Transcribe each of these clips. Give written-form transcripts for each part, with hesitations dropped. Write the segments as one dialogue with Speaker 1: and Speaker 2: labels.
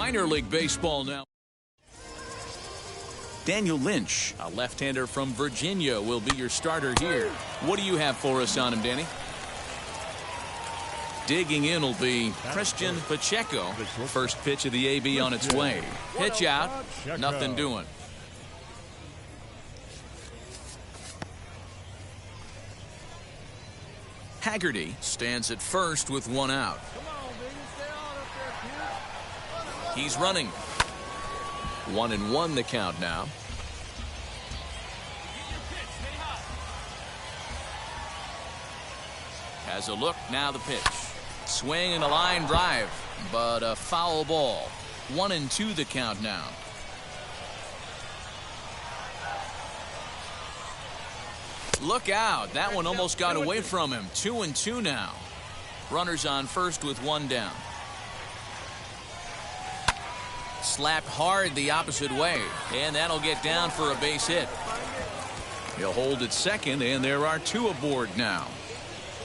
Speaker 1: minor league baseball now. Daniel Lynch, a left-hander from Virginia, will be your starter here. What do you have for us on him, Danny? Digging in will be Christian Pacheco. First pitch of the AB on its way. Pitch out, nothing doing. Haggerty stands at first with one out. He's running. 1-1 the count now. Has a look, now the pitch. Swing and a line drive, but a foul ball. 1-2 the count now. Look out, that one almost got away from him. 2-2 now. Runners on first with one down. Slapped hard the opposite way, and that'll get down for a base hit. He'll hold at second, and there are two aboard now.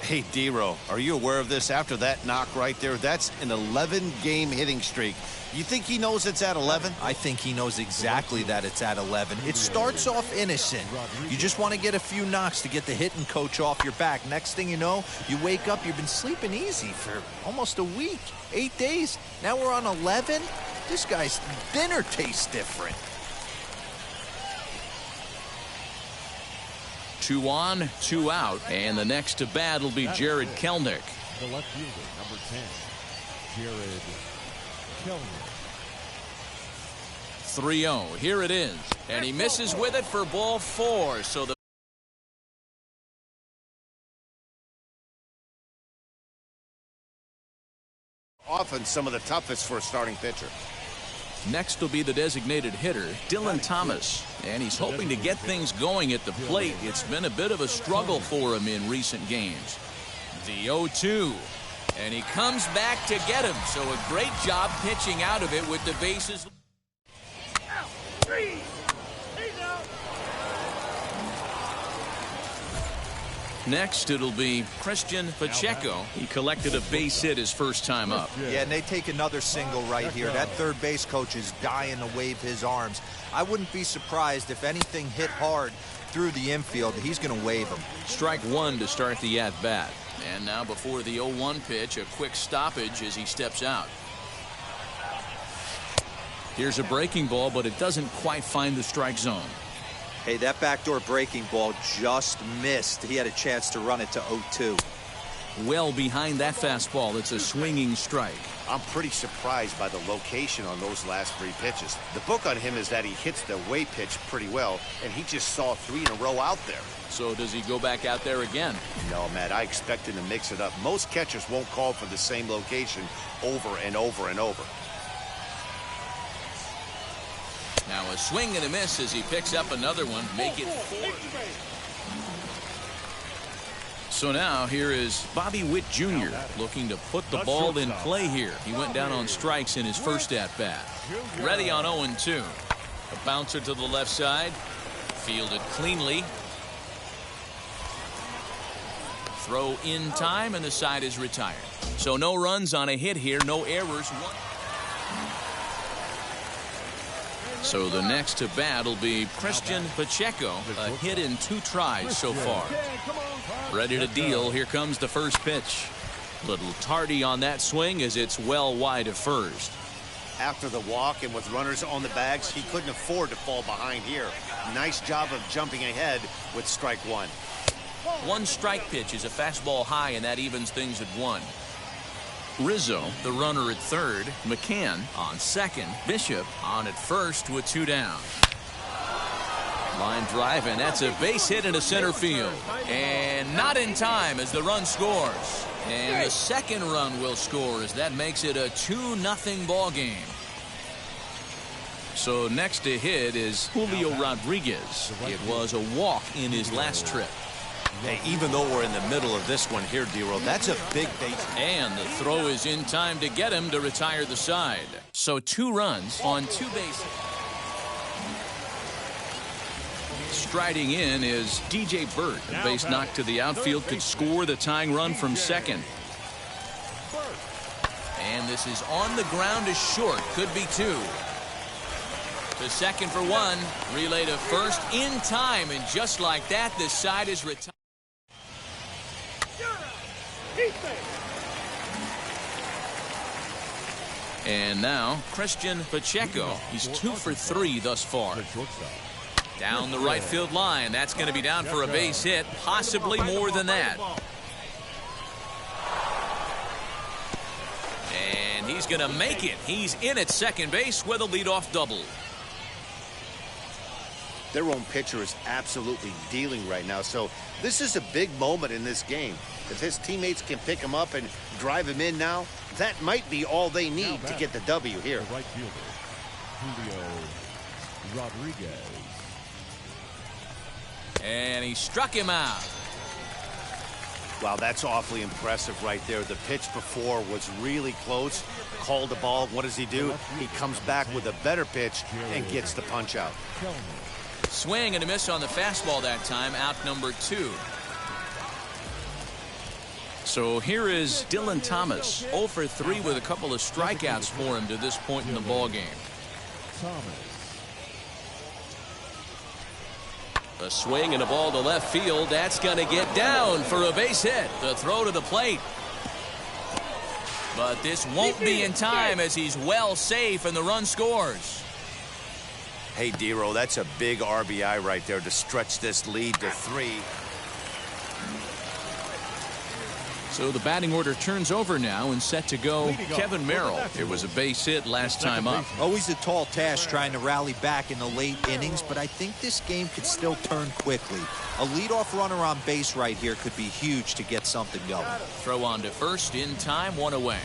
Speaker 2: Hey, D-Row, are you aware of this? After that knock right there, that's an 11-game hitting streak. You think he knows it's at 11?
Speaker 3: I think he knows exactly that it's at 11. It starts off innocent. You just want to get a few knocks to get the hitting coach off your back. Next thing you know, you wake up, you've been sleeping easy for almost a week, 8 days. Now we're on 11. This guy's dinner tastes different.
Speaker 1: 2 on, 2 out, and the next to bat will be Jared Kelenic.
Speaker 4: The left fielder, number 10, Jared Kelenic.
Speaker 1: 3-0, here it is, and he misses with it for ball 4. So the
Speaker 2: often some of the toughest for a starting pitcher.
Speaker 1: next will be the designated hitter, Dylan Thomas, and he's hoping to get things going at the plate. It's been a bit of a struggle for him in recent games. The 0-2, and he comes back to get him, so a great job pitching out of it with the bases. Next, it'll be Christian Pacheco. He collected a base hit his first time up.
Speaker 3: Yeah, and they take another single right here. That third base coach is dying to wave his arms. I wouldn't be surprised if anything hit hard through the infield. He's going to wave him.
Speaker 1: Strike one to start the at-bat. And now before the 0-1 pitch, a quick stoppage as he steps out. Here's a breaking ball, but it doesn't quite find the strike zone.
Speaker 3: Hey, that backdoor breaking ball just missed. He had a chance to run it to 0-2.
Speaker 1: Well behind that fastball, it's a swinging strike.
Speaker 2: I'm pretty surprised by the location on those last 3 pitches. The book on him is that he hits the away pitch pretty well, and he just saw 3 in a row out there.
Speaker 1: So does he go back out there again?
Speaker 2: No, Matt, I expect him to mix it up. Most catchers won't call for the same location over and over and over.
Speaker 1: Now a swing and a miss as he picks up another one. Make it 4. So now here is Bobby Witt Jr. looking to put the ball in play here. He went down on strikes in his first at-bat. Ready on 0-2. A bouncer to the left side. Fielded cleanly. Throw in time, and the side is retired. So no runs on a hit here, no errors. So the next to bat will be Christian Pacheco. A hit in 2 tries so far. Ready to deal. Here comes the first pitch. Little tardy on that swing as it's well wide of first.
Speaker 2: After the walk and with runners on the bags, he couldn't afford to fall behind here. Nice job of jumping ahead with strike 1.
Speaker 1: 1 strike pitch is a fastball high, and that evens things at 1. Rizzo, the runner at third. McCann on second. Bishop on at first with 2 down. Line drive, and that's a base hit into center field. And not in time as the run scores. And the second run will score as that makes it a 2-0 ball game. So next to hit is Julio Rodriguez. It was a walk in his last trip.
Speaker 2: Hey, even though we're in the middle of this one here, D-Roll, that's a big base.
Speaker 1: And the throw is in time to get him to retire the side. So 2 runs on 2 bases. Striding in is DJ Burt. A base knock to the outfield could score the tying run from second. And this is on the ground to short. Could be two. To second for one. Relay to first in time. And just like that, this side is retired. And now, Christian Pacheco. He's 2 for 3 thus far. Down the right field line. That's going to be down for a base hit. Possibly more than that. And he's going to make it. He's in at second base with a leadoff double.
Speaker 2: Their own pitcher is absolutely dealing right now, so this is a big moment in this game. If his teammates can pick him up and drive him in now, that might be all they need to get the W here.
Speaker 4: The right fielder, Julio Rodriguez.
Speaker 1: And he struck him out.
Speaker 2: Wow, that's awfully impressive right there. The pitch before was really close. Called the ball. What does he do? He comes back with a better pitch and gets the punch out.
Speaker 1: Swing and a miss on the fastball that time. Out number 2. So here is Dylan Thomas, 0 for 3 with a couple of strikeouts for him to this point in the ball game. A swing and a ball to left field. That's going to get down for a base hit. The throw to the plate. But this won't be in time as he's well safe and the run scores.
Speaker 2: Hey, Dero, that's a big RBI right there to stretch this lead to 3.
Speaker 1: So the batting order turns over now and set to go Kevin Merrill. It was a base hit last time up.
Speaker 3: Always a tall task trying to rally back in the late innings, but I think this game could still turn quickly. A leadoff runner on base right here could be huge to get something going.
Speaker 1: Throw on to first in time, 1 away.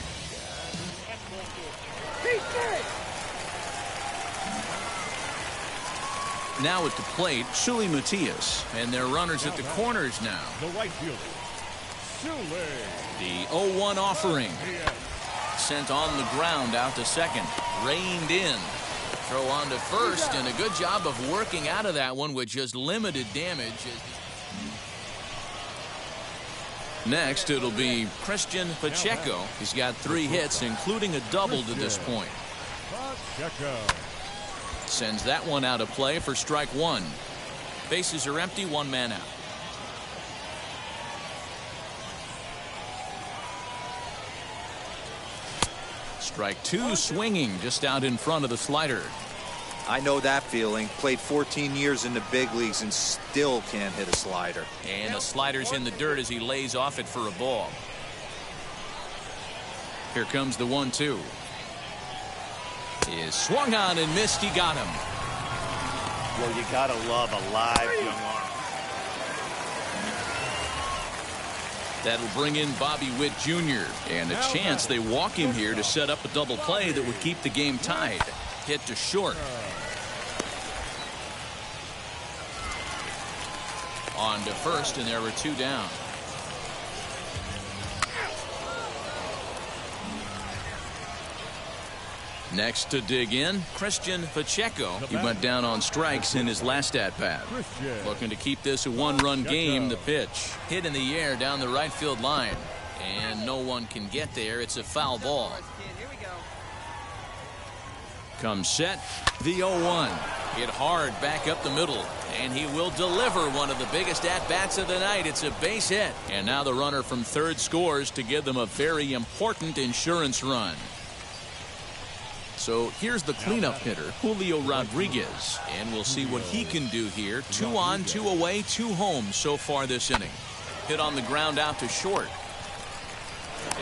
Speaker 1: Now at the plate, Shuli Matias, and their runners at the corners now.
Speaker 4: The right fielder,
Speaker 1: The 0-1 offering. Sent on the ground out to second. Reined in. Throw on to first, and a good job of working out of that one with just limited damage. Next, it'll be Christian Pacheco. He's got 3 hits, including a double to this point.
Speaker 4: Pacheco.
Speaker 1: Sends that one out of play for strike 1. Bases are empty, 1 man out. Strike 2 swinging just out in front of the slider.
Speaker 3: I know that feeling. Played 14 years in the big leagues and still can't hit a slider.
Speaker 1: And the slider's in the dirt as he lays off it for a ball. Here comes the 1-2. Is swung on and missed. He got him.
Speaker 2: Well, you gotta love a live young arm.
Speaker 1: That'll bring in Bobby Witt Jr. And a chance they walk him here to set up a double play that would keep the game tied. Hit to short. On to first, and there were 2 down. Next to dig in, Christian Pacheco. He went down on strikes in his last at-bat. Looking to keep this a 1-run game. The pitch hit in the air down the right field line. And no one can get there. It's a foul ball. Comes set. The 0-1. Hit hard back up the middle. And he will deliver one of the biggest at-bats of the night. It's a base hit. And now the runner from third scores to give them a very important insurance run. So here's the cleanup hitter, Julio Rodriguez. And we'll see what he can do here. 2 on, 2 away, 2 home so far this inning. Hit on the ground out to short.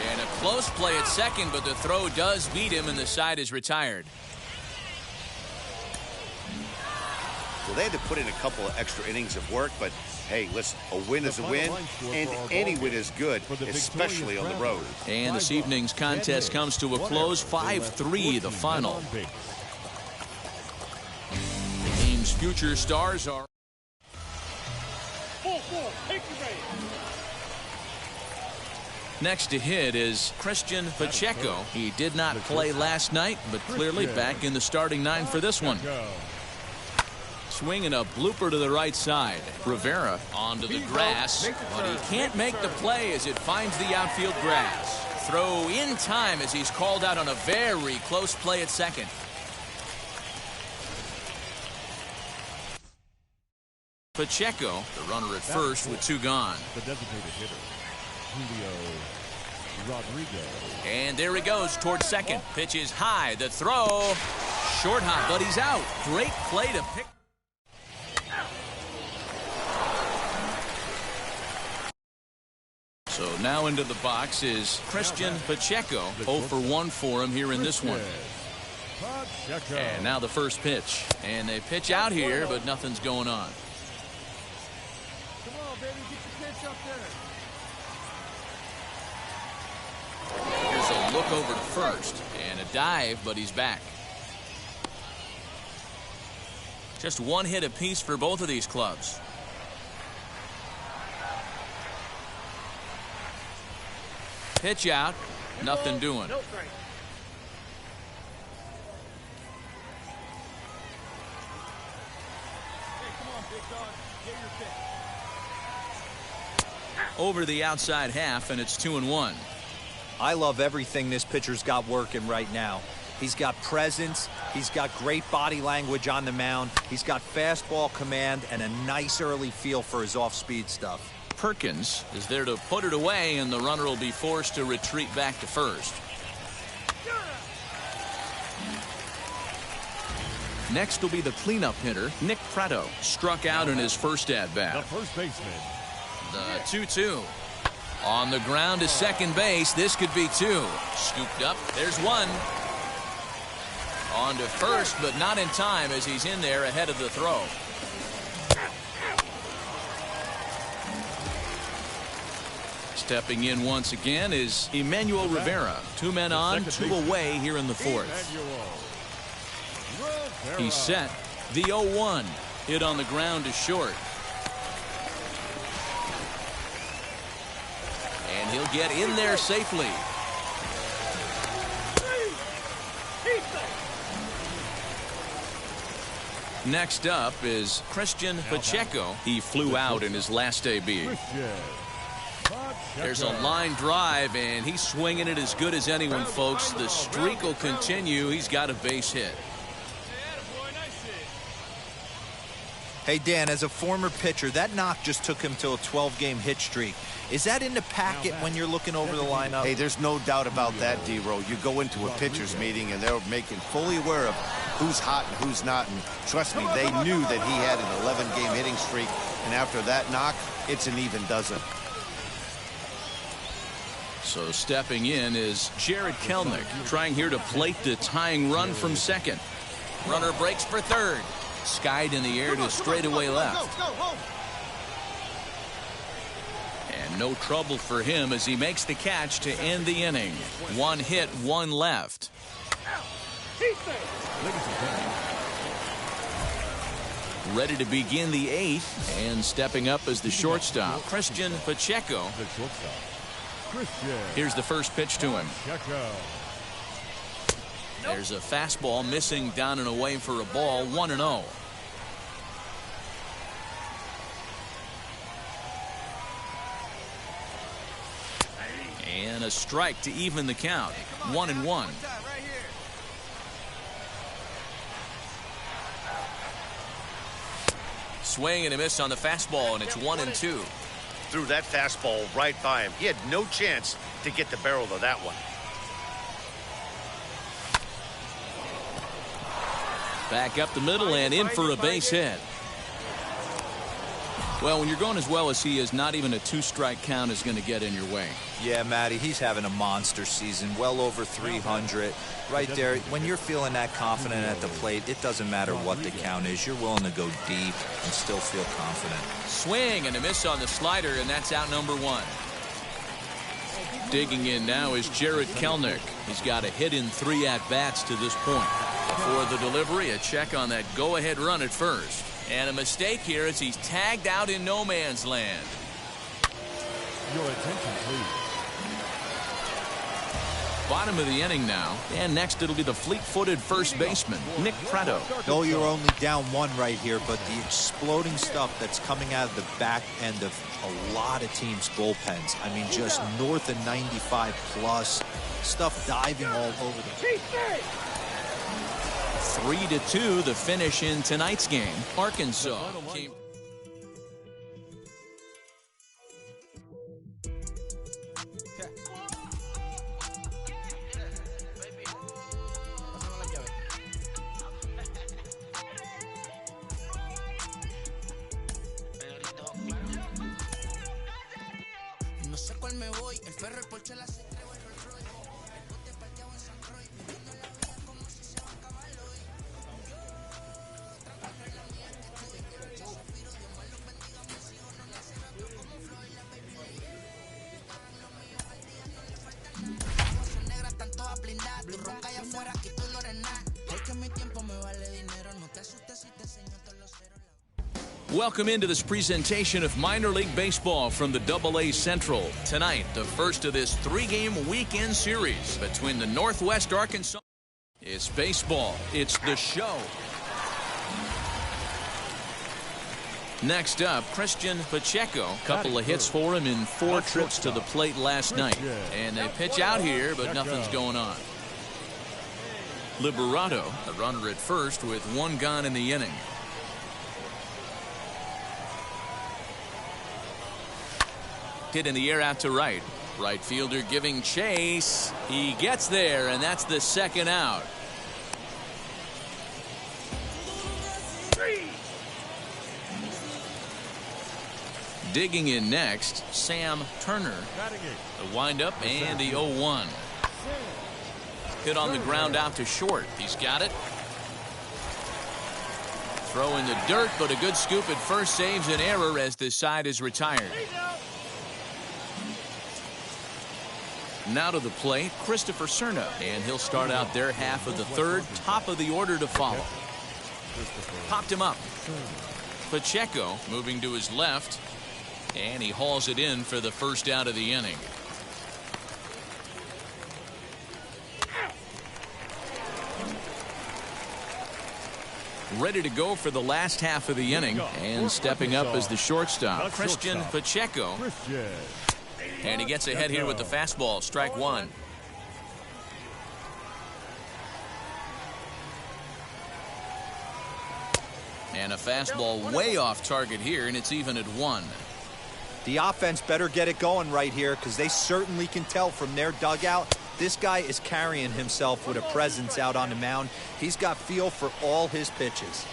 Speaker 1: And a close play at second, but the throw does beat him and the side is retired.
Speaker 2: Well, they had to put in a couple of extra innings of work, but hey, listen, a win is a win, and any win is good, especially on the road.
Speaker 1: And this evening's contest comes to a close, 5-3 the final. The team's future stars are... Next to hit is Christian Pacheco. He did not play last night, but clearly back in the starting 9 for this one. Swing and a blooper to the right side. Rivera onto the grass, but he can't make the play as it finds the outfield grass. throw in time as he's called out on a very close play at second. Pacheco, the runner at first with 2 gone.
Speaker 4: The designated hitter, Julio Rodriguez.
Speaker 1: And there he goes towards second. Pitch is high. The throw. Short hop, but he's out. Great play to pick. So now into the box is Christian Pacheco. 0 for 1 for him here in this one. And now the first pitch. And they pitch out here, but nothing's going on.
Speaker 4: Come on, baby, get your pitch up there.
Speaker 1: Here's a look over to first. And a dive, but he's back. Just 1 hit apiece for both of these clubs. Pitch out. Nothing doing. Over the outside half, and it's 2-1.
Speaker 3: I love everything this pitcher's got working right now. He's got presence. He's got great body language on the mound. He's got fastball command and a nice early feel for his off-speed stuff.
Speaker 1: Perkins is there to put it away, and the runner will be forced to retreat back to first. Next will be the cleanup hitter, Nick Pratto. Struck out in his first at-bat.
Speaker 4: The first baseman.
Speaker 1: The 2-2. On the ground to second base. This could be 2. Scooped up. There's 1. On to first, but not in time as he's in there ahead of the throw. Stepping in once again is Emmanuel Rivera. 2 men on, 2 away here in the 4th. He's set. The 0-1. Hit on the ground to short. And he'll get in there safely. Next up is Christian Pacheco. He flew out in his last AB. There's a line drive, and he's swinging it as good as anyone, folks. The streak will continue. He's got a base hit.
Speaker 3: Hey, Dan, as a former pitcher, that knock just took him to a 12-game hit streak. Is that in the packet when you're looking over the lineup?
Speaker 2: Hey, there's no doubt about that, D-Row. You go into a pitcher's meeting, and they're making fully aware of who's hot and who's not. And trust me, they knew that he had an 11-game hitting streak. And after that knock, it's an even dozen.
Speaker 1: So stepping in is Jared Kelenic, trying here to plate the tying run from second. Runner breaks for third. Skied in the air to straightaway left. And no trouble for him as he makes the catch to end the inning. 1 hit, 1 left. Ready to begin the 8th, and stepping up as the shortstop, Christian Pacheco. Here's the first pitch to him. There's a fastball missing down and away for a ball. 1-0. And a strike to even the count. 1-1. Swing and a miss on the fastball, and it's 1-2.
Speaker 2: Threw that fastball right by him. He had no chance to get the barrel of that one.
Speaker 1: Back up the middle and in for a base hit. Well, when you're going as well as he is, not even a 2-strike count is going to get in your way.
Speaker 3: Yeah, Matty, he's having a monster season, well over 300. Right there, when you're feeling that confident at the plate, it doesn't matter what the count is. You're willing to go deep and still feel confident.
Speaker 1: Swing and a miss on the slider, and that's out number 1. Digging in now is Jared Kelenic. He's got a hit in 3 at-bats to this point. Before the delivery, a check on that go-ahead run at first. And a mistake here as he's tagged out in no man's land.
Speaker 4: Your attention, please.
Speaker 1: Bottom of the inning now. And next it'll be the fleet-footed first baseman, Nick Prato.
Speaker 3: No, you're only down one right here, but the exploding stuff that's coming out of the back end of a lot of teams' bullpens. I mean, just north of 95 plus. Stuff diving all over the
Speaker 1: 3-2 the finish in tonight's game. Arkansas came. Welcome into this presentation of minor league baseball from the AA Central. Tonight, the first of this 3-game weekend series between the Northwest Arkansas. It's baseball. It's the show. Next up, Christian Pacheco. Couple of hits for him in 4 trips to the plate last night. And they pitch out here, but nothing's going on. Liberato, a runner at first with 1 gone in the inning. Hit in the air out to right. Right fielder giving chase. He gets there, and that's the 2nd out. Digging in next, Sam Turner. The windup and the 0-1. Hit on the ground out to short. He's got it. Throw in the dirt, but a good scoop at first saves an error as the side is retired. Now to the plate, Christopher Cerna, and he'll start out their half of the 3rd, top of the order to follow. Popped him up. Pacheco moving to his left, and he hauls it in for the 1st out of the inning. Ready to go for the last half of the inning, and stepping up as the shortstop, Christian Pacheco. And he gets ahead here with the fastball, strike 1. And a fastball way off target here, and it's even at 1.
Speaker 3: The offense better get it going right here, because they certainly can tell from their dugout this guy is carrying himself with a presence out on the mound. He's got feel for all his pitches.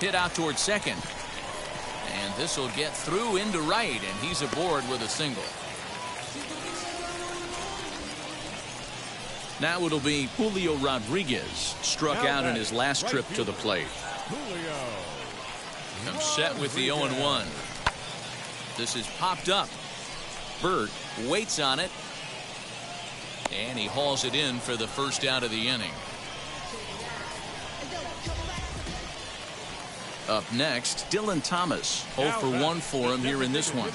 Speaker 1: Hit out towards second. And this will get through into right, and he's aboard with a single. Now it'll be Julio Rodriguez, struck out in his last trip to the plate. Comes set with the 0-1. This is popped up. Burt waits on it, and he hauls it in for the 1st out of the inning. Up next, Dylan Thomas. 0 for 1 for him here in this one.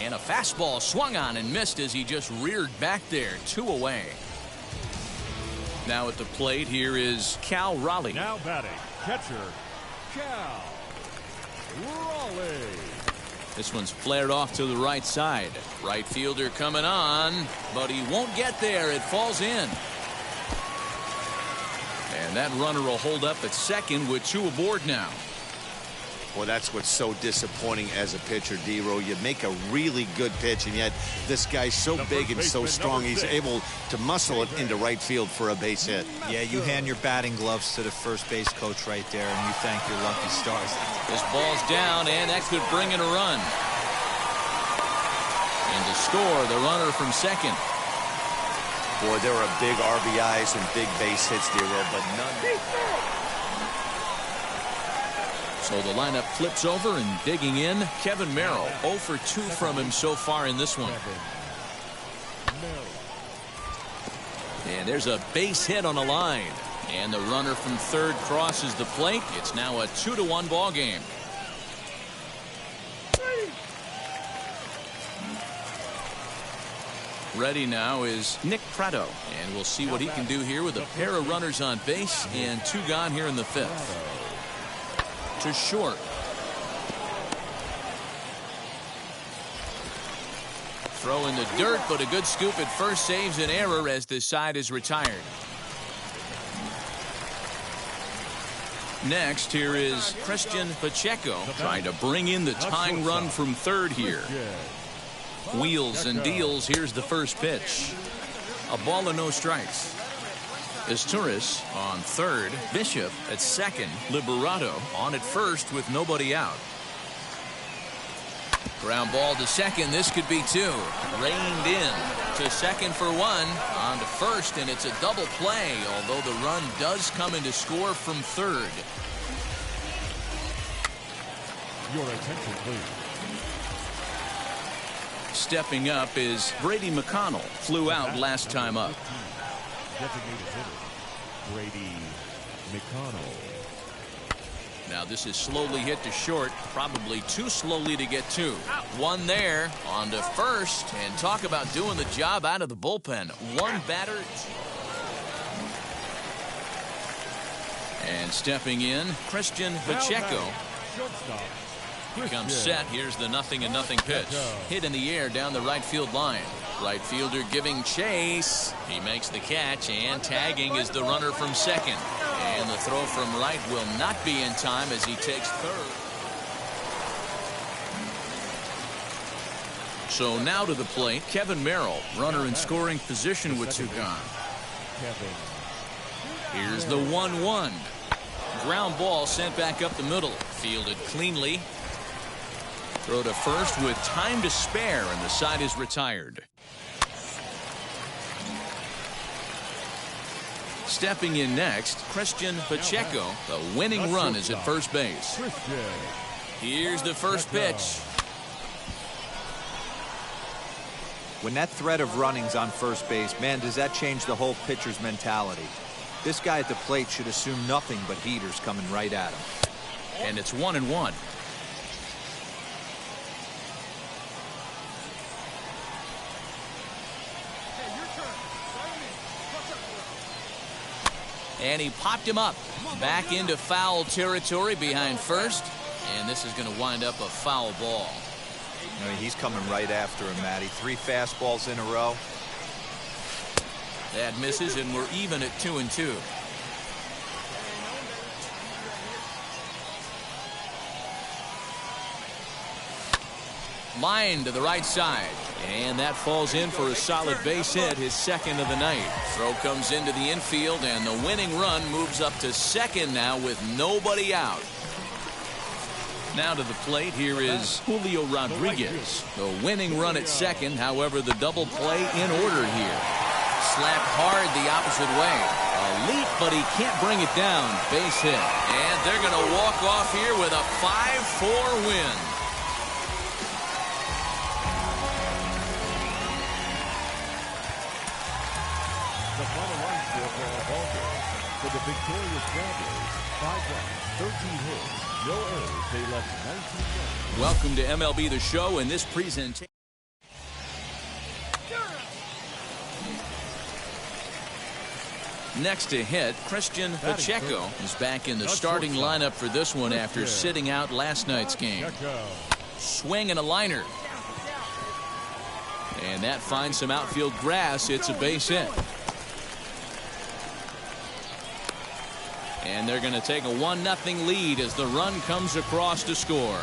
Speaker 1: And a fastball swung on and missed as he just reared back there. 2 away. Now at the plate, here is Cal Raleigh.
Speaker 4: Now batting, catcher, Cal Raleigh.
Speaker 1: This one's flared off to the right side. Right fielder coming on, but he won't get there. It falls in. And that runner will hold up at second with 2 aboard now.
Speaker 2: Well, that's what's so disappointing as a pitcher, D-Row. You make a really good pitch, and yet this guy's so big and so strong, he's able to muscle it into right field for a base hit.
Speaker 3: Yeah, you hand your batting gloves to the first base coach right there, and you thank your lucky stars.
Speaker 1: This ball's down, and that could bring in a run. And to score, the runner from second.
Speaker 2: Boy, there are big RBIs and big base hits, D-Row, but none.
Speaker 1: So the lineup flips over, and digging in, Kevin Merrill. 0 for 2 from him so far in this one. And there's a base hit on the line. And the runner from third crosses the plate. It's now a 2-1 ball game. Ready now is Nick Prado, and we'll see what he can do here with a pair of runners on base and 2 gone here in the 5th. To short. Throw in the dirt, but a good scoop at first saves an error as this side is retired. Next, here is Christian Pacheco trying to bring in the tying run from third here. Wheels and deals. Here's the first pitch. A ball and no strikes. Estouris on third. Bishop at second. Liberato on at first with nobody out. Ground ball to second. This could be 2. Reined in to second for 1. On to first, and it's a double play, although the run does come in to score from third.
Speaker 4: Your attention, please.
Speaker 1: Stepping up is Brady McConnell. Flew out last time up.
Speaker 4: Designated hitter, Brady McConnell.
Speaker 1: Now this is slowly hit to short, probably too slowly to get 2. 1 there, on to first, and talk about doing the job out of the bullpen. 1 batter. And stepping in, Christian Pacheco. He comes set. Here's the 0-0 pitch. Hit in the air down the right field line. Right fielder giving chase. He makes the catch, and tagging is the runner from second. And the throw from right will not be in time as he takes third. So now to the plate, Kevin Merrill, runner in scoring position with 2 gone. Here's the 1-1. Ground ball sent back up the middle. Fielded cleanly. Throw to first with time to spare, and the side is retired. Stepping in next, Christian Pacheco. The winning run is at first base. Here's the first pitch.
Speaker 3: When that threat of running's on first base, man, does that change the whole pitcher's mentality. This guy at the plate should assume nothing but heaters coming right at him.
Speaker 1: And it's 1-1. And he popped him up. Back into foul territory behind first. And this is going to wind up a foul ball.
Speaker 3: I mean, he's coming right after him, Matty. 3 fastballs in a row.
Speaker 1: That misses, and we're even at 2-2. Line to the right side. And that falls in for a solid base hit, his second of the night. Throw comes into the infield, and the winning run moves up to second now with nobody out. Now to the plate, here is Julio Rodriguez. The winning run at second, however, the double play in order here. Slapped hard the opposite way. A leap, but he can't bring it down. Base hit. And they're going to walk off here with a 5-4 win.
Speaker 4: The final line score for our ball game. For the victorious Travelers, 5 runs, 13 hits, no errors. They left 19 runs.
Speaker 1: Welcome to MLB The Show in this presentation. Next to hit, Christian Pacheco is back in the starting lineup for this one after sitting out last night's game. Swing and a liner. And that finds some outfield grass. It's a base hit. And they're going to take a 1-0 lead as the run comes across to score.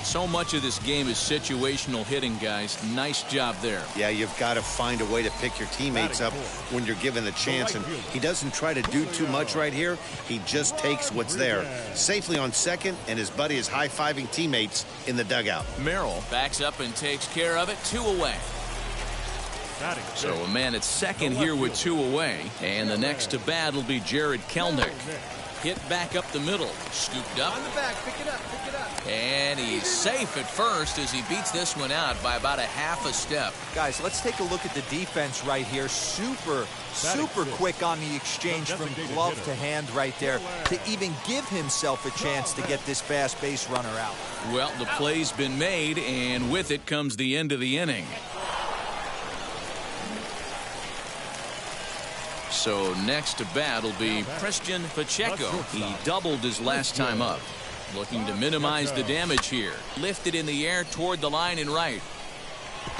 Speaker 1: So much of this game is situational hitting, guys. Nice job there.
Speaker 2: Yeah, you've got to find a way to pick your teammates up when you're given the chance. And he doesn't try to do too much right here. He just takes what's there. Safely on second, and his buddy is high-fiving teammates in the dugout.
Speaker 1: Merrill backs up and takes care of it. 2 away. So a man at second here with 2 away. And the next to bat will be Jared Kelnick. Hit back up the middle. Scooped up.
Speaker 5: On the back. Pick it up. Pick it up.
Speaker 1: And he's safe at first as he beats this one out by about a half a step.
Speaker 3: Guys, let's take a look at the defense right here. Super quick on the exchange from glove to hand right there to even give himself a chance to get this fast base runner out.
Speaker 1: Well, the play's been made, and with it comes the end of the inning. So next to bat will be Christian Pacheco. He doubled his last time up. Looking to minimize the damage here. Lifted in the air toward the line and right.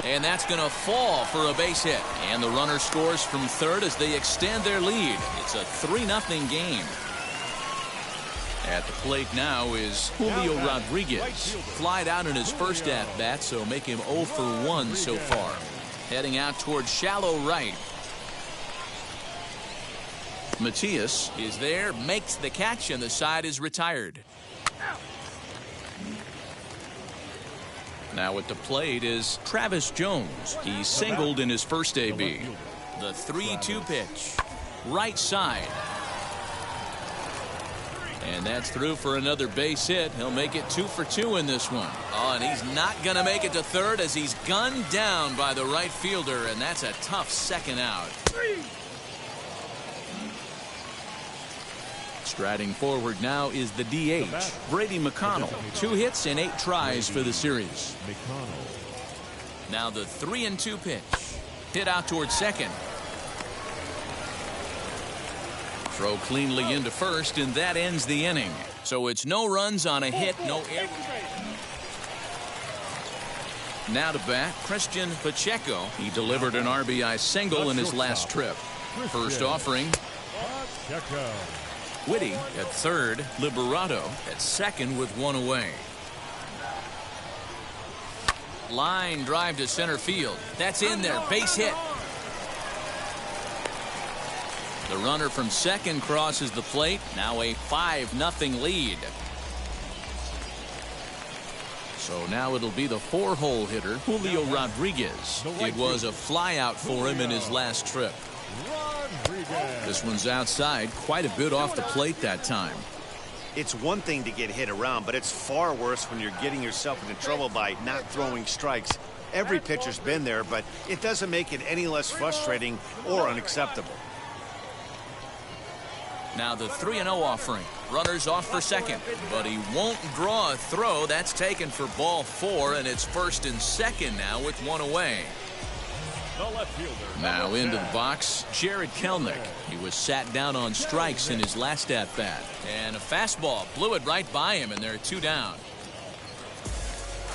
Speaker 1: And that's going to fall for a base hit. And the runner scores from third as they extend their lead. It's a 3-0 game. At the plate now is Julio Rodriguez. Flied out in his first at-bat, so make him 0 for 1 so far. Heading out toward shallow right. Matias is there, makes the catch, and the side is retired. Now at the plate is Travis Jones. He singled in his first AB. The 3-2 pitch. Right side. And that's through for another base hit. He'll make it 2 for 2 in this one. Oh, and he's not going to make it to third as he's gunned down by the right fielder, and that's a tough second out. Striding forward now is the DH, Brady McConnell. 2 hits and 8 tries for the series. Now the 3-2 pitch. Hit out towards second. Throw cleanly into first, and that ends the inning. So it's no runs on a hit, no error. Now to bat, Christian Pacheco. He delivered an RBI single in his last trip. First offering. Whitty at third, Liberato at second with 1 away. Line drive to center field. That's in there, base hit. The runner from second crosses the plate. Now a 5-0 lead. So now it'll be the 4-hole hitter, Julio Rodriguez. It was a flyout for him in his last trip. This one's outside, quite a bit off the plate that time.
Speaker 2: It's one thing to get hit around, but it's far worse when you're getting yourself into trouble by not throwing strikes. Every pitcher's been there, but it doesn't make it any less frustrating or unacceptable.
Speaker 1: Now the 3-0 offering. Runners off for second, but he won't draw a throw. That's taken for ball 4, and it's first and second now with 1 away. Now into the box, Jared Kelenic. He was sat down on strikes in his last at-bat. And a fastball blew it right by him, and they're 2 down.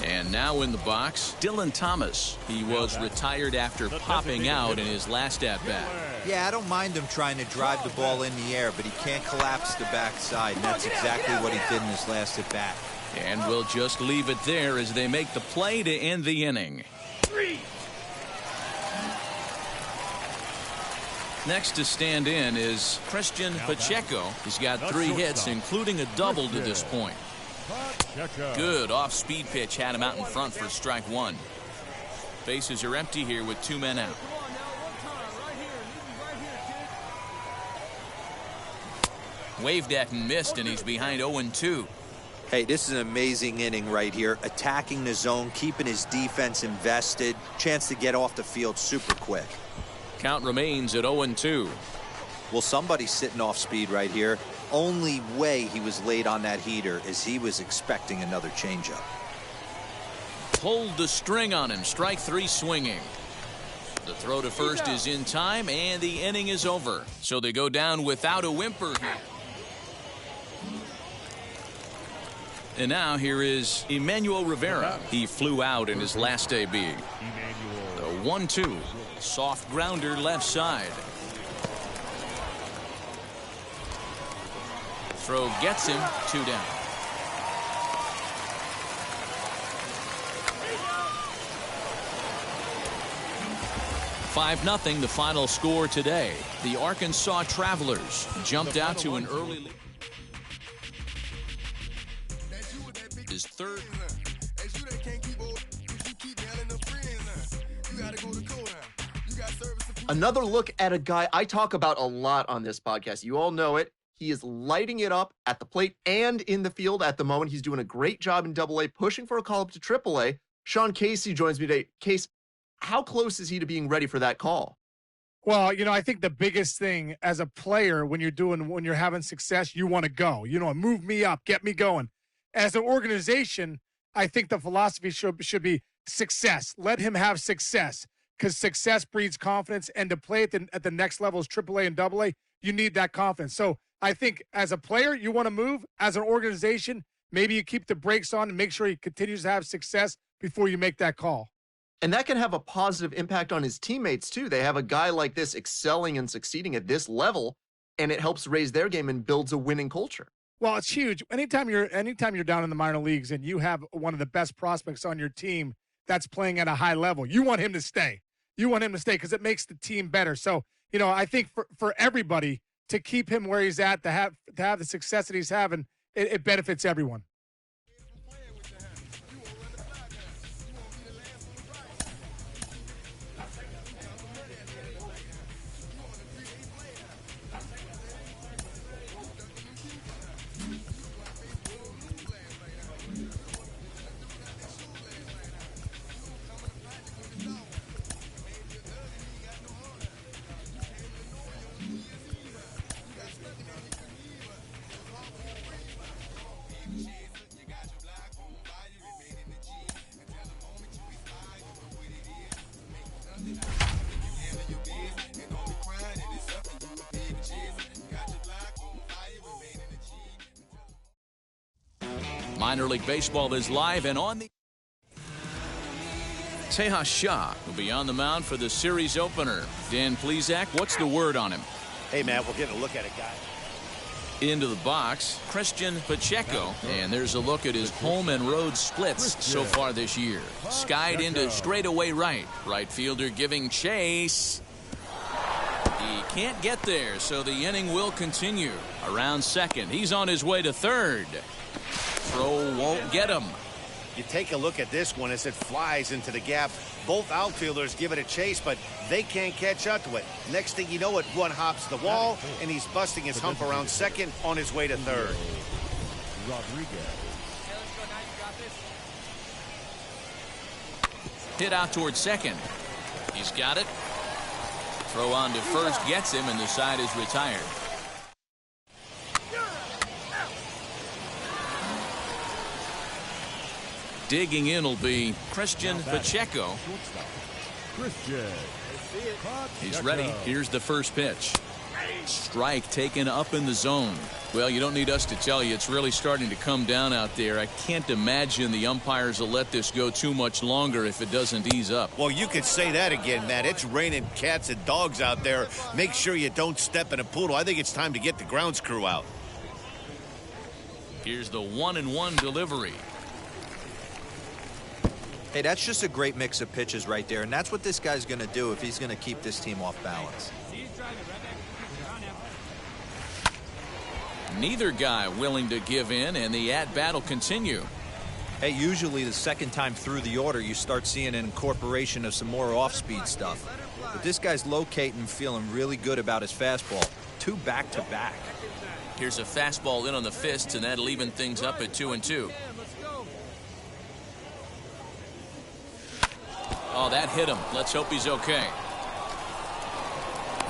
Speaker 1: And now in the box, Dylan Thomas. He was retired after popping out in his last at-bat.
Speaker 3: Yeah, I don't mind him trying to drive the ball in the air, but he can't collapse the backside, and that's exactly what he did in his last at-bat.
Speaker 1: And we'll just leave it there as they make the play to end the inning. Next to stand in is Christian Pacheco. He's got 3 hits, including a double to this point. Good off-speed pitch had him out in front for strike 1. Bases are empty here with 2 men out. Waved at and missed, and he's behind 0-2.
Speaker 3: Hey, this is an amazing inning right here. Attacking the zone, keeping his defense invested. Chance to get off the field super quick.
Speaker 1: Count remains at 0-2.
Speaker 3: Well, somebody's sitting off speed right here. Only way he was late on that heater is he was expecting another changeup.
Speaker 1: Pulled the string on him. Strike 3 swinging. The throw to first is in time, and the inning is over. So they go down without a whimper here. And now here is Emmanuel Rivera. He flew out in his last AB. The 1-2. Soft grounder left side. Throw gets him 2 down. (5-0) the final score today. The Arkansas Travelers jumped out to an early lead. His third.
Speaker 6: Another look at a guy I talk about a lot on this podcast. You all know it. He is lighting it up at the plate and in the field at the moment. He's doing a great job in Double-A, pushing for a call up to Triple-A. Sean Casey joins me today. Case, how close is he to being ready for that call?
Speaker 7: Well, you know, I think the biggest thing as a player when you're having success, you want to go. You know, move me up, get me going. As an organization, I think the philosophy should be success. Let him have success. because success breeds confidence, and to play at the next levels, AAA and AA, you need that confidence. So I think as a player, you want to move. As an organization, maybe you keep the brakes on and make sure he continues to have success before you make that call.
Speaker 6: And that can have a positive impact on his teammates, too. They have a guy like this excelling and succeeding at this level, and it helps raise their game and builds a winning culture.
Speaker 7: Well, it's huge. Anytime you're down in the minor leagues and you have one of the best prospects on your team that's playing at a high level, you want him to stay. You want him to stay because it makes the team better. So, I think for everybody to keep him where he's at, to have the success that he's having, it benefits everyone.
Speaker 1: Minor League Baseball is live and on the... Tejas Shah will be on the mound for the series opener. Dan Plesac, what's the word on him?
Speaker 2: Hey, Matt, we're getting a look at it, guy.
Speaker 1: Into the box, Christian Pacheco, and there's a look at his home and road splits so far this year. Skied into straightaway right. Right fielder giving chase. He can't get there, so the inning will continue. Around second, he's on his way to third. Throw won't get him.
Speaker 2: You take a look at this one as it flies into the gap. Both outfielders give it a chase, but they can't catch up to it. Next thing you know it, one hops the wall, and he's busting his hump around second on his way to third.
Speaker 1: Hit out towards second. He's got it. Throw on to first gets him, and the side is retired. Digging in will be Christian Pacheco. He's ready. Here's the first pitch. Strike taken up in the zone. Well, you don't need us to tell you it's really starting to come down out there. I can't imagine the umpires will let this go too much longer if it doesn't ease up.
Speaker 2: Well, you could say that again, Matt. It's raining cats and dogs out there. Make sure you don't step in a poodle. I think it's time to get the grounds crew out.
Speaker 1: Here's the 1-1 delivery.
Speaker 3: Hey, that's just a great mix of pitches right there, and that's what this guy's going to do if he's going to keep this team off balance.
Speaker 1: Neither guy willing to give in, and the at-bat will continue.
Speaker 3: Hey, usually the second time through the order, you start seeing an incorporation of some more off-speed stuff. But this guy's locating, feeling really good about his fastball. 2 back-to-back.
Speaker 1: Here's a fastball in on the fists, and that'll even things up at 2-2. Oh, that hit him. Let's hope he's okay.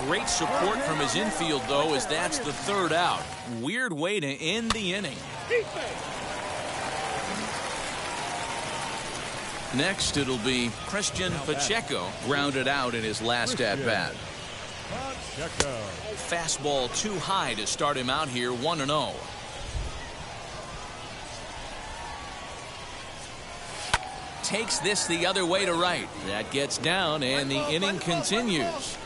Speaker 1: Great support from his infield, though, as that's the third out. Weird way to end the inning. Next, it'll be Christian Pacheco, grounded out in his last at-bat. Fastball too high to start him out here, 1-0. Takes this the other way to right. That gets down, and the inning continues.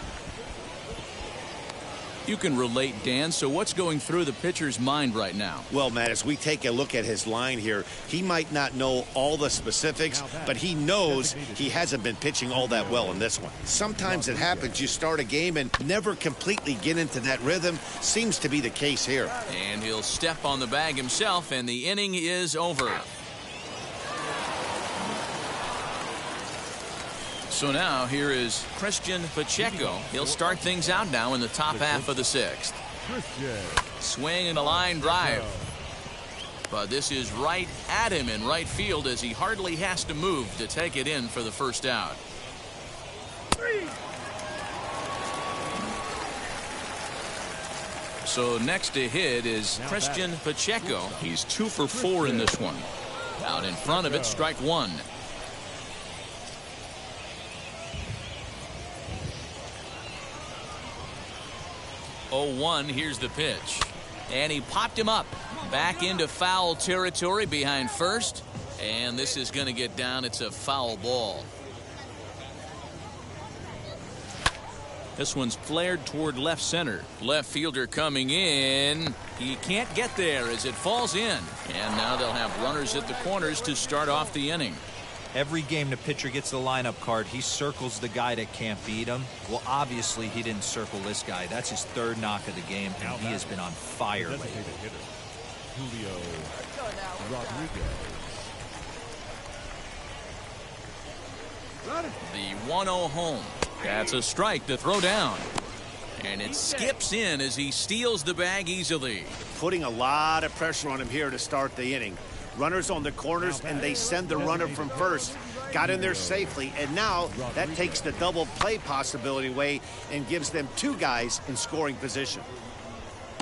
Speaker 1: You can relate, Dan, so what's going through the pitcher's mind right now?
Speaker 2: Well, Matt, as we take a look at his line here, he might not know all the specifics, but he knows he hasn't been pitching all that well in this one. Sometimes it happens, you start a game and never completely get into that rhythm. Seems to be the case here.
Speaker 1: And he'll step on the bag himself, and the inning is over. So now here is Christian Pacheco. He'll start things out now in the top half of the 6th. Swing and a line drive. But this is right at him in right field as he hardly has to move to take it in for the first out. So next to hit is Christian Pacheco. He's 2 for 4 in this one. Out in front of it, strike 1. 0-1, here's the pitch. And he popped him up. Back into foul territory behind first. And this is going to get down. It's a foul ball. This one's flared toward left center. Left fielder coming in. He can't get there as it falls in. And now they'll have runners at the corners to start off the inning.
Speaker 3: Every game the pitcher gets the lineup card, he circles the guy that can't beat him. Well, obviously he didn't circle this guy. That's his third knock of the game, and he has been on fire lately.
Speaker 4: Julio Rodriguez.
Speaker 1: The 1-0 home. That's a strike to throw down. And it skips in as he steals the bag easily.
Speaker 2: Putting a lot of pressure on him here to start the inning. Runners on the corners, and they send the runner from first. Got in there safely, and now that takes the double play possibility away and gives them two guys in scoring position.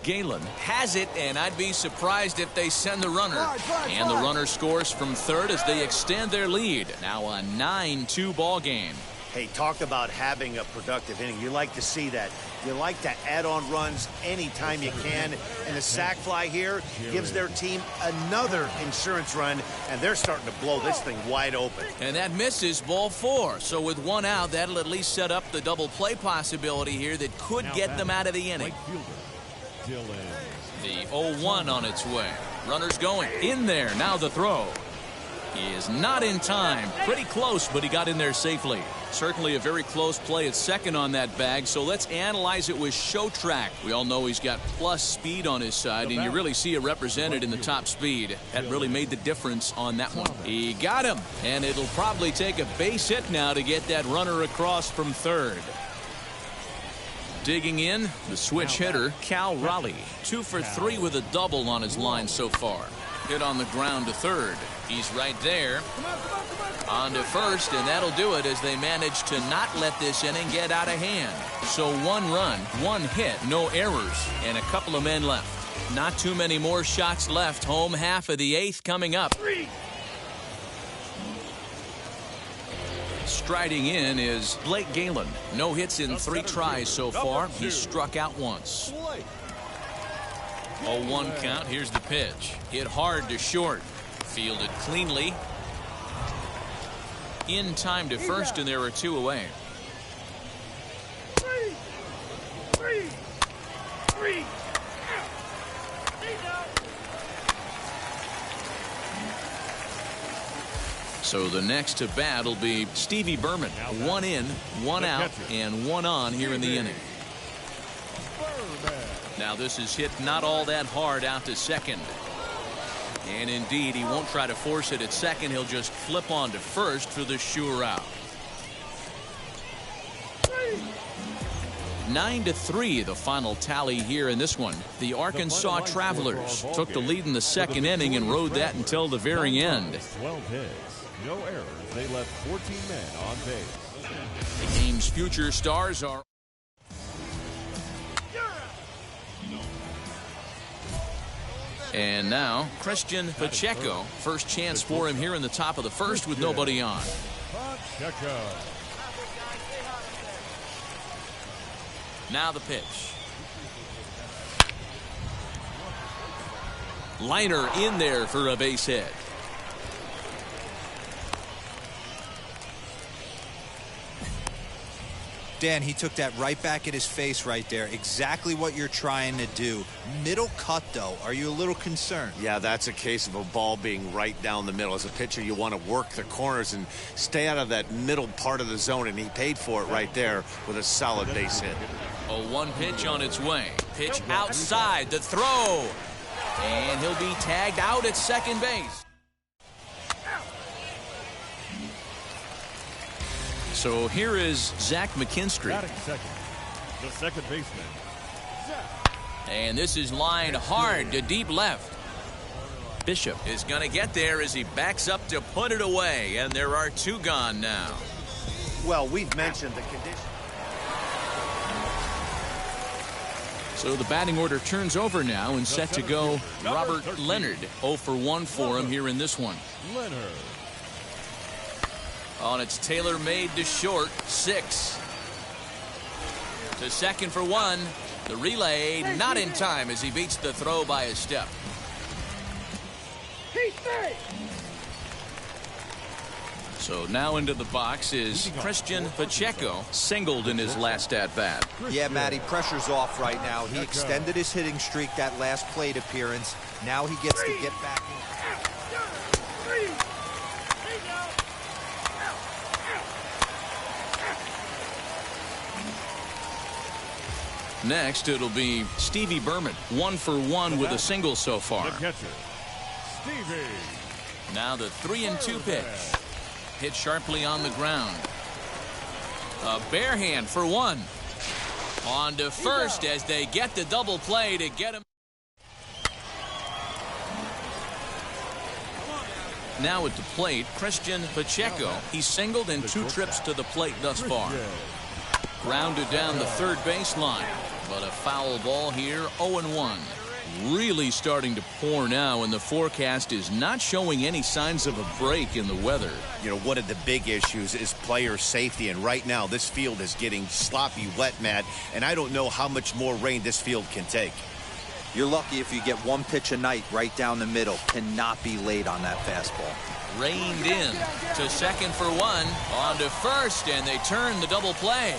Speaker 1: Galen has it, and I'd be surprised if they send the runner. And the runner scores from third as they extend their lead. Now a 9-2 ball game.
Speaker 2: Hey, talk about having a productive inning. You like to see that. You like to add on runs anytime you can. And the sac fly here gives their team another insurance run, and they're starting to blow this thing wide open.
Speaker 1: And that misses ball 4. So with one out, that'll at least set up the double play possibility here that could get them out of the inning. The 0-1 on its way. Runners going in there. Now the throw. He is not in time. Pretty close, but he got in there safely. Certainly a very close play at second on that bag, so let's analyze it with Show Track. We all know he's got plus speed on his side, and you really see it represented in the top speed. That really made the difference on that one. He got him, and it'll probably take a base hit now to get that runner across from third. Digging in, the switch hitter, Cal Raleigh. 2 for 3 with a double on his line so far. Hit on the ground to third. He's right there. On to first, and that'll do it as they manage to not let this inning get out of hand. So 1 run, 1 hit, no errors, and a couple of men left. Not too many more shots left. Home half of the 8th coming up. Striding in is Blake Galen. No hits in 3 tries so far. He's struck out once. 0-1 count. Here's the pitch. Hit hard to short. Fielded cleanly. In time to first, and there are 2 away. So the next to bat will be Stevie Berman. 1 in, 1 out, and 1 on here in the inning. Now this is hit not all that hard out to second. And indeed, he won't try to force it at second. He'll just flip on to first for the sure out. 9-3 the final tally here in this one. The Arkansas Travelers took the lead in the second inning and rode that until the very end.
Speaker 4: 12 hits, no errors. They left 14 men on base.
Speaker 1: The game's future stars are... And now, Christian Pacheco. First chance for him here in the top of the first with nobody on.
Speaker 4: Pacheco.
Speaker 1: Now the pitch. Liner in there for a base hit.
Speaker 3: Dan, he took that right back at his face right there. Exactly what you're trying to do. Middle cut, though. Are you a little concerned?
Speaker 2: Yeah, that's a case of a ball being right down the middle. As a pitcher, you want to work the corners and stay out of that middle part of the zone, and he paid for it right there with a solid base hit.
Speaker 1: A 1 pitch on its way. Pitch outside, the throw. And he'll be tagged out at second base. So here is Zach McKinstry.
Speaker 4: Batting second, the second baseman.
Speaker 1: And this is lined hard to deep left. Bishop is going to get there as he backs up to put it away. And there are 2 gone now.
Speaker 2: Well, we've mentioned the condition.
Speaker 1: So the batting order turns over now and set to go Robert Leonard. 0 for 1 for him here in this one.
Speaker 4: Leonard.
Speaker 1: On its tailor-made to short, 6. To second for 1. The relay not in time as he beats the throw by a step. So now into the box is Christian Pacheco, singled in his last at-bat.
Speaker 3: Yeah, Matty, pressure's off right now. He extended his hitting streak that last plate appearance. Now he gets to get back in.
Speaker 1: Next, it'll be Stevie Berman, 1 for 1 with a single so far.
Speaker 4: The catcher, Stevie.
Speaker 1: Now the 3-2 pitch. Hit sharply on the ground. A bare hand for 1. On to first as they get the double play to get him. Now at the plate, Christian Pacheco. He's singled in 2 trips to the plate thus far. Grounded down the third baseline, but a foul ball here, 0-1. Really starting to pour now, and the forecast is not showing any signs of a break in the weather.
Speaker 2: You know, one of the big issues is player safety, and right now this field is getting sloppy wet, Matt, and I don't know how much more rain this field can take.
Speaker 3: You're lucky if you get 1 pitch a night right down the middle. Cannot be late on that fastball.
Speaker 1: Reined in to second for 1. On to first, and they turn the double play.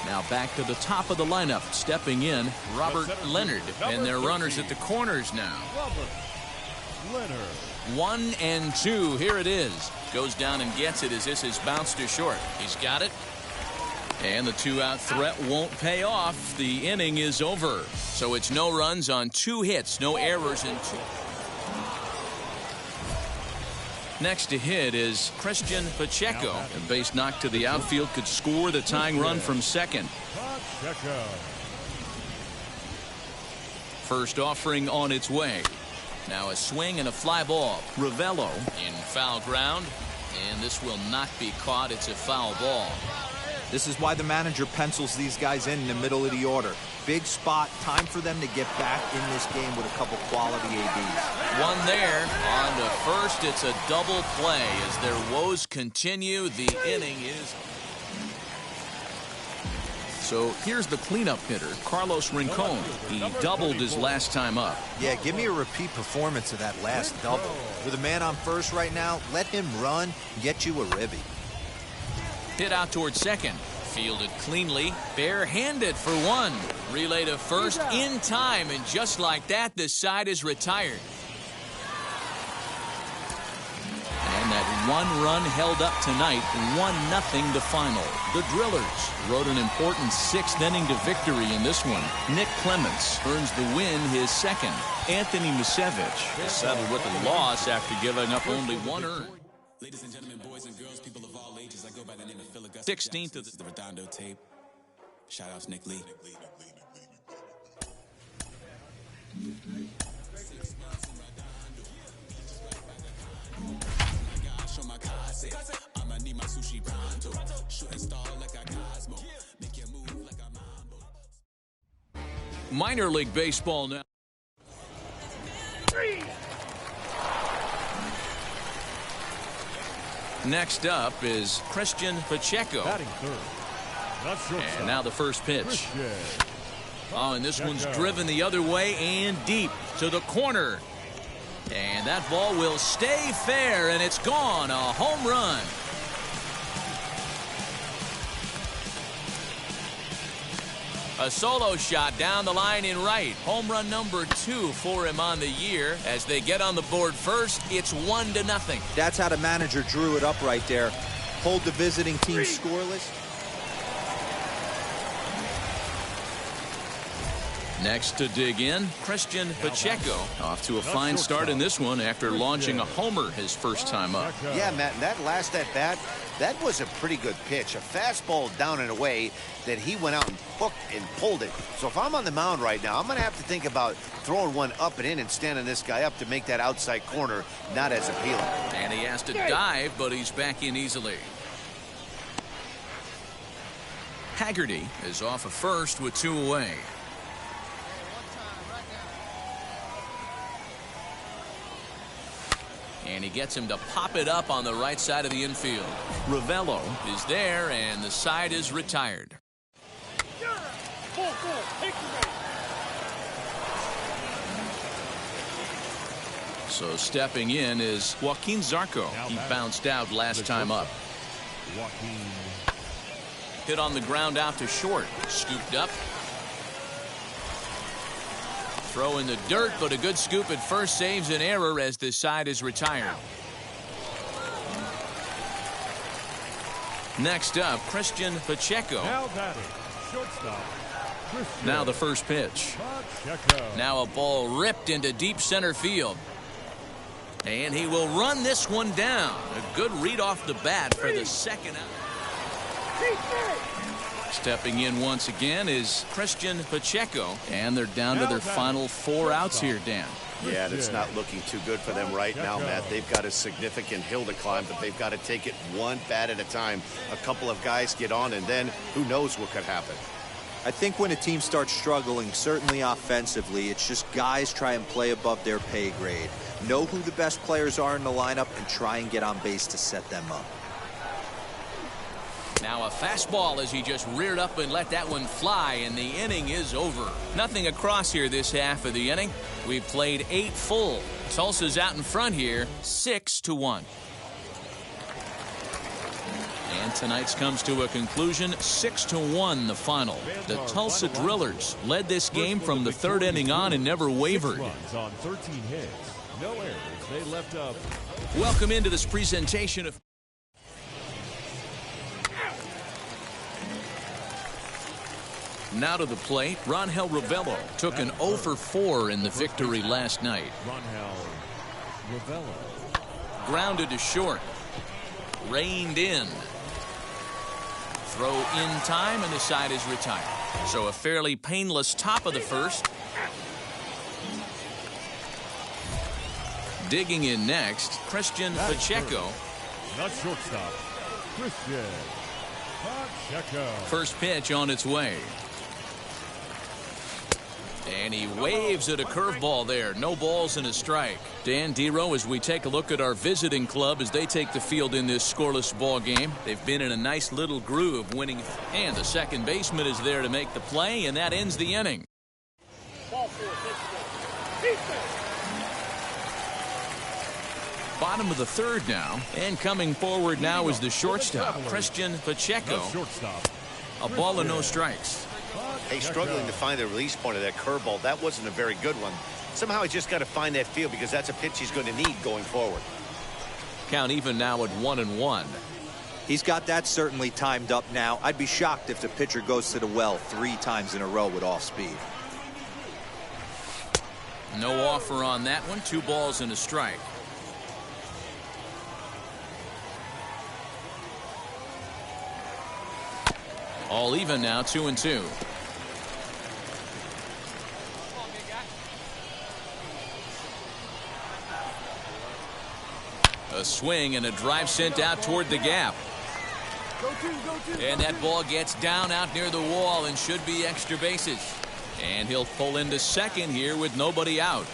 Speaker 1: Now back to the top of the lineup. Stepping in, Robert Leonard. And their runners at the corners now.
Speaker 4: Leonard.
Speaker 1: 1 and 2. Here it is. Goes down and gets it as this is bounced to short. He's got it. And the 2-out threat won't pay off. The inning is over. So it's no runs on 2 hits. No errors in 2. Next to hit is Christian Pacheco. A base knock to the outfield could score the tying run from second. First offering on its way. Now a swing and a fly ball. Ravello in foul ground. And this will not be caught. It's a foul ball.
Speaker 3: This is why the manager pencils these guys in the middle of the order. Big spot. Time for them to get back in this game with a couple quality ABs.
Speaker 1: 1 there. On to first. It's a double play as their woes continue. The inning is. So here's the cleanup hitter, Carlos Rincon. He doubled his last time up.
Speaker 3: Yeah, give me a repeat performance of that last double. With a man on first right now, let him run, get you a ribby.
Speaker 1: Hit out towards second. Fielded cleanly. Barehanded for 1. Relay to first in time, and just like that, the side is retired. And that 1 run held up tonight, 1-0 the final. The Drillers wrote an important 6th inning to victory in this one. Nick Clements earns the win, his second. Anthony Musevich is settled with a loss after giving up only 1 earned.
Speaker 8: Ladies and gentlemen, boys and girls, people of all ages, I go by the name of Phil Augusta
Speaker 1: 16th of
Speaker 8: the Redondo tape. Shout outs Nick Lee.
Speaker 1: Minor League Baseball now. Next up is Christian Pacheco.
Speaker 4: Batting third.
Speaker 1: And now the first pitch. Oh, and this one's driven the other way and deep to the corner. And that ball will stay fair, and it's gone. A home run. A solo shot down the line in right. Home run number 2 for him on the year. As they get on the board first, it's 1-0.
Speaker 3: That's how the manager drew it up right there. Hold the visiting team scoreless.
Speaker 1: Next to dig in, Christian Pacheco. Off to a fine start in this one after launching a homer his first time up.
Speaker 2: Yeah, Matt, that last at-bat, that was a pretty good pitch. A fastball down and away that he went out and hooked and pulled it. So if I'm on the mound right now, I'm going to have to think about throwing one up and in and standing this guy up to make that outside corner not as appealing.
Speaker 1: And he has to dive, but he's back in easily. Haggerty is off of first with 2 away. And he gets him to pop it up on the right side of the infield. Ravello is there, and the side is retired. So stepping in is Joaquin Zarco. He bounced out last time up. Hit on the ground out to short. Scooped up. Throw in the dirt, but a good scoop at first saves an error as the side is retired. Next up, Christian Pacheco.
Speaker 4: Now batting, shortstop.
Speaker 1: Now the first pitch. Now a ball ripped into deep center field. And he will run this one down. A good read off the bat for the second out. Stepping in once again is Christian Pacheco. And they're down to their final 4 outs here, Dan.
Speaker 2: Yeah, and it's not looking too good for them right now, Matt. They've got a significant hill to climb, but they've got to take it one bat at a time. A couple of guys get on, and then who knows what could happen.
Speaker 3: I think when a team starts struggling, certainly offensively, it's just guys try and play above their pay grade. Know who the best players are in the lineup and try and get on base to set them up.
Speaker 1: Now a fastball as he just reared up and let that one fly, and the inning is over. Nothing across here this half of the inning. We've played 8 full. Tulsa's out in front here, 6-1. And tonight's comes to a conclusion, 6-1 the final. The Tulsa Drillers led this game from the 3rd inning on and never wavered.
Speaker 4: On 13 hits, no errors. They left up.
Speaker 1: Welcome into this presentation of now to the plate, Rangel Ravello took an 0 for 4 in the victory last night.
Speaker 4: Rangel Ravello.
Speaker 1: Grounded to short. Reined in. Throw in time, and the side is retired. So a fairly painless top of the first. Digging in next, Christian Pacheco.
Speaker 4: Not shortstop, Christian Pacheco.
Speaker 1: First pitch on its way. And he waves at a curveball there. No balls and a strike. Dan Dero, as we take a look at our visiting club as they take the field in this scoreless ball game. They've been in a nice little groove winning. And the second baseman is there to make the play, and that ends the inning. Bottom of the 3rd now. And coming forward now is the shortstop, Christian Pacheco. A ball and no strikes.
Speaker 2: Hey, struggling to find the release point of that curveball. That wasn't a very good one. Somehow he just got to find that feel because that's a pitch he's going to need going forward.
Speaker 1: Count even now at 1-1.
Speaker 3: He's got that certainly timed up now. I'd be shocked if the pitcher goes to the well 3 times in a row with off speed.
Speaker 1: No offer on that one. 2 balls and a strike. All even now, 2-2. A swing and a drive sent out toward the gap. And that ball gets down out near the wall and should be extra bases. And he'll pull into second here with nobody out.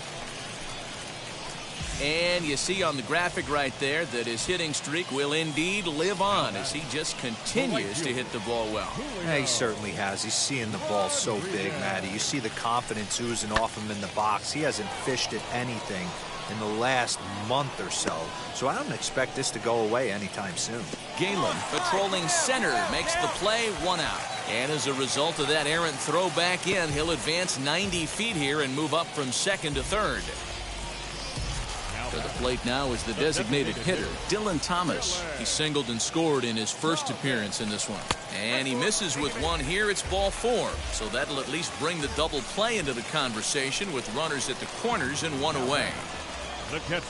Speaker 1: And you see on the graphic right there that his hitting streak will indeed live on as he just continues to hit the ball well.
Speaker 3: Yeah, he certainly has. He's seeing the ball so big, Matty. You see the confidence oozing off him in the box. He hasn't fished at anything in the last month or so. So I don't expect this to go away anytime soon.
Speaker 1: Galen patrolling center makes the play, 1 out. And as a result of that errant throw back in, he'll advance 90 feet here and move up from second to third. To the plate now is the designated hitter, Dylan Thomas. He singled and scored in his first appearance in this one. And he misses with one here. It's ball 4. So that'll at least bring the double play into the conversation with runners at the corners and 1 away.
Speaker 4: The catcher.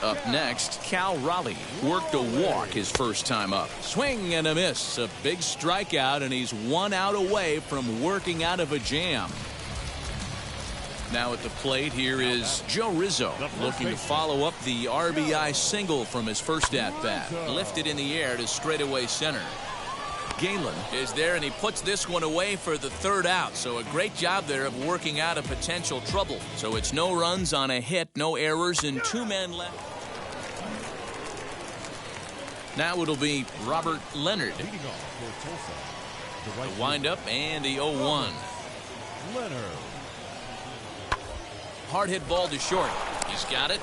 Speaker 1: Up next, Cal Raleigh worked a walk his first time up. Swing and a miss. A big strikeout, and he's 1 out away from working out of a jam. Now at the plate, here is Joe Rizzo looking to follow up the RBI single from his first at-bat. Lifted in the air to straightaway center. Galen is there, and he puts this one away for the 3rd out. So a great job there of working out of potential trouble. So it's no runs on a hit, no errors, and 2 men left. Now it'll be Robert Leonard.
Speaker 4: Leading off for Tulsa, the right
Speaker 1: The windup and the 0-1.
Speaker 4: Leonard.
Speaker 1: Hard hit ball to short. He's got it.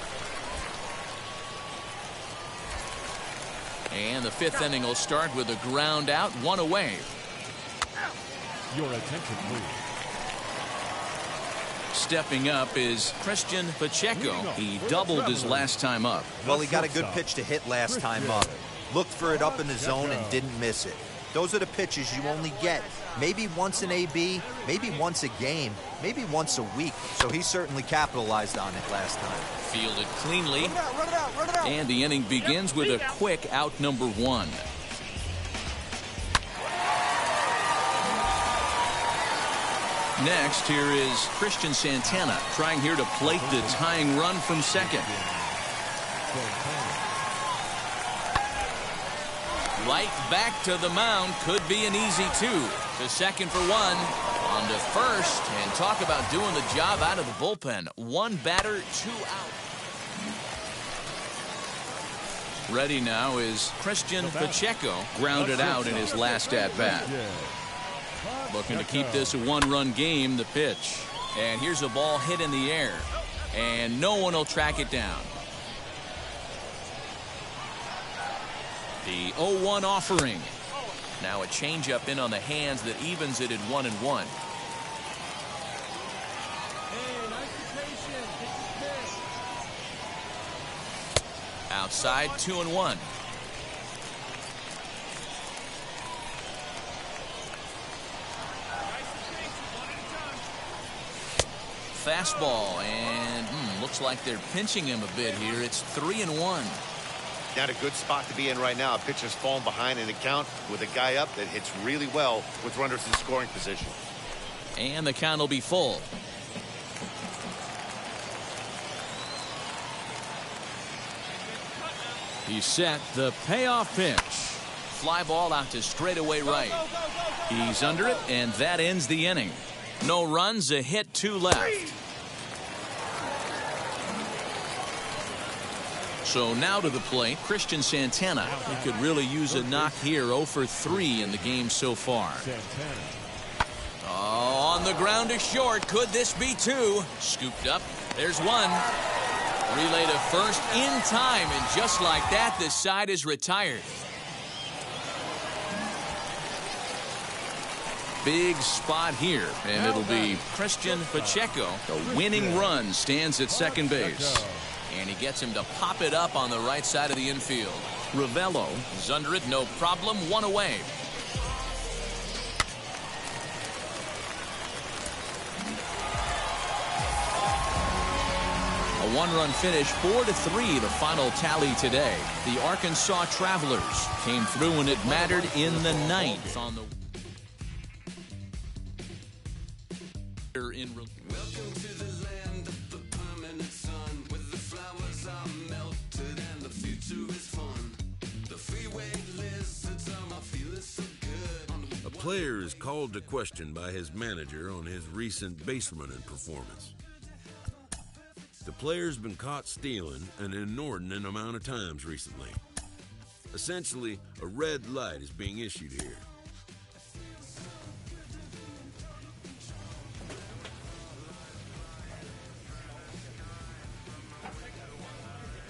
Speaker 1: And the fifth inning will start with a ground out, one away.
Speaker 4: Your attention, please.
Speaker 1: Stepping up is Christian Pacheco. He doubled his last time up.
Speaker 3: Well, he got a good pitch to hit last time up. Looked for it up in the zone and didn't miss it. Those are the pitches you only get maybe once in AB, maybe once a game, maybe once a week. So he certainly capitalized on it last time.
Speaker 1: Fielded cleanly. And the inning begins with a quick out number 1. Next, here is Christian Santana trying here to plate the tying run from second. Right back to the mound. Could be an easy 2. To second for 1. On to first. And talk about doing the job out of the bullpen. 1 batter, 2 out. Ready now is Christian Pacheco. Grounded out in his last at-bat. Looking to keep this a 1-run game. The pitch. And here's a ball hit in the air. And no one will track it down. The 0-1 offering. Now a changeup in on the hands that evens it at 1-1. Outside, 2-1. Fastball, and looks like they're pinching him a bit here. It's 3-1.
Speaker 2: Not a good spot to be in right now. A pitcher's falling behind in the count with a guy up that hits really well with runners in scoring position.
Speaker 1: And the count will be full. He's set. The payoff pitch. Fly ball out to straightaway right. He's under it, and that ends the inning. No runs, a hit, 2 left. So now to the plate, Christian Santana. He could really use a knock here. 0 for 3 in the game so far. Oh, on the ground to short. Could this be 2? Scooped up. There's 1. Relay to first in time, and just like that, the side is retired. Big spot here, and it'll be Christian Pacheco. The winning run stands at second base. And he gets him to pop it up on the right side of the infield. Ravello is under it, no problem, 1 away. A 1-run finish, 4-3, the final tally today. The Arkansas Travelers came through when it mattered in the 9th on the...
Speaker 8: Welcome to the land of the permanent sun, where the flowers are melted and the future is fun. The freeway lizards are my feeling so good.
Speaker 9: A player is called to question by his manager on his recent base running performance. The player's been caught stealing an inordinate amount of times recently. Essentially, a red light is being issued here.